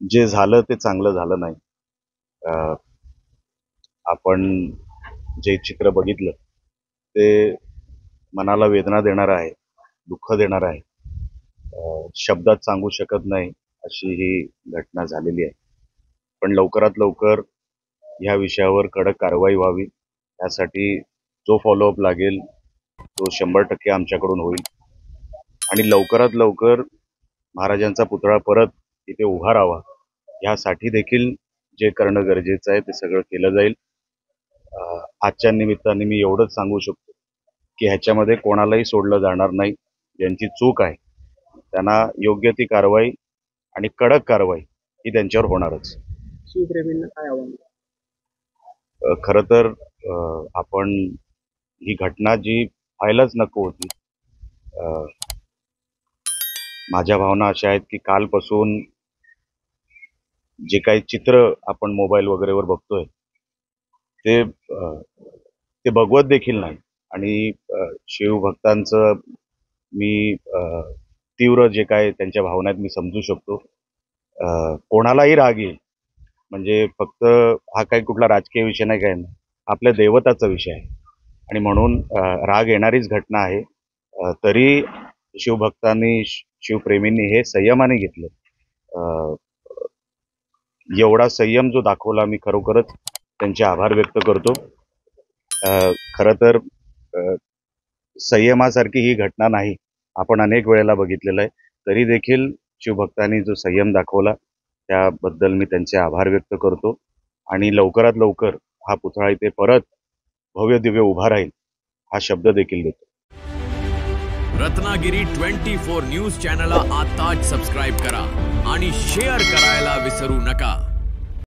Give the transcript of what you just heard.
जे झालं ते चांगलं झालं नाही. आपण जे चित्र बघितलं ते मनाला वेदना देणारं आहे, दुःख देणारं आहे. शब्दात सांगू शकत नाही अशी ही घटना झालेली आहे. पण लवकरात लवकर ह्या विषयावर कडक कारवाई व्हावी, यासाठी जो फॉलोअप लागेल तो 100% आमच्याकडून होईल आणि लवकरात लवकर महाराजांचा पुतळा परत इथे उभा राहावा यासाठी देखील जे करणं गरजेचं आहे ते सगळं केलं जाईल. आजच्या निमित्ताने मी एवढंच सांगू शकतो की ह्याच्यामध्ये कोणालाही सोडलं जाणार नाही. ज्यांची चूक आहे त्यांना योग्य ती कारवाई आणि कडक कारवाई ही त्यांच्यावर होणारच. शिवप्रेमींना काय आव्हान? खरं तर आपण ही घटना जी व्हायलाच नको होती. माझ्या भावना अशा आहेत की कालपासून जे काही चित्र आपण मोबाईल वगैरेवर बघतोय ते बघवत देखील नाही आणि शिवभक्तांचं मी तीव्र जे काय त्यांच्या भावना आहेत मी समजू शकतो. कोणालाही राग येईल, म्हणजे फक्त हा काही कुठला राजकीय विषय नाही, काय नाही, आपल्या दैवताचा विषय आहे आणि म्हणून राग येणारीच घटना आहे. तरी शिवभक्तांनी शिवप्रेमींनी हे संयमाने घेतलं. एवढा संयम जो दाखवला मी खरोखरच त्यांचे आभार व्यक्त करतो. खरं तर संयमासारखी ही घटना नाही, आपण अनेक वेळेला बघितलेलं आहे. तरी देखील शिवभक्तांनी जो संयम दाखवला त्याबद्दल मी त्यांचे आभार व्यक्त करतो आणि लवकरात लवकर हा पुतळा इथे परत भव्य दिव्य उभा राहील हा शब्द देखील देतो. रत्नागिरी 24 न्यूज चॅनलला आताच सबस्क्राइब करा आणि शेअर करायला विसरू नका.